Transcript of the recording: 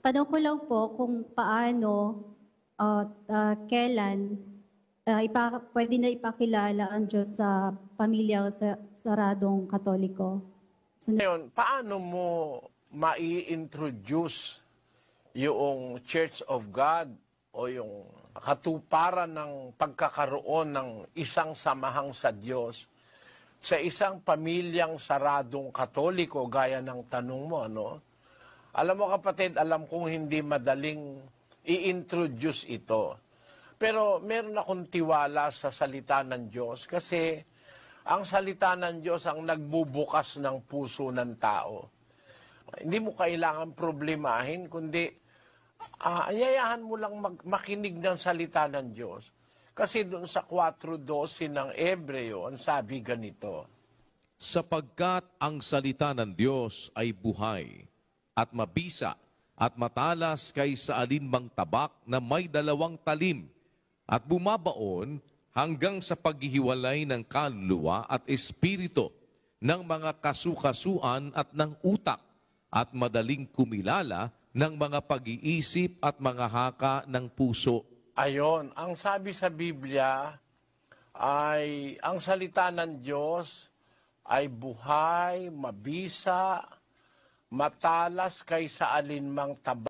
Tanong ko lang po kung paano at kailan pwede na ipakilala ang Diyos sa pamilya o sa saradong Katoliko. Ngayon, paano mo mai-introduce yung Church of God o yung katuparan ng pagkakaroon ng isang samahang sa Diyos sa isang pamilyang saradong Katoliko gaya ng tanong mo, ano? Alam mo kapatid, alam kong hindi madaling i-introduce ito. Pero meron akong tiwala sa salita ng Diyos kasi ang salita ng Diyos ang nagbubukas ng puso ng tao. Hindi mo kailangan problemahin, kundi ayayahan mo lang makinig ng salita ng Diyos. Kasi doon sa 4:12 ng Ebreo, ang sabi ganito, Sapagkat ang salita ng Diyos ay buhay at mabisa at matalas kaysa alinmang tabak na may 2 talim at bumabaon hanggang sa paghihiwalay ng kaluluwa at espiritu, ng mga kasukasuan at ng utak, at madaling kumilala ng mga pag-iisip at mga haka ng puso. ayon, ang sabi sa Biblia ay ang salita ng Diyos ay buhay, mabisa, matalas kaysa alinmang tabak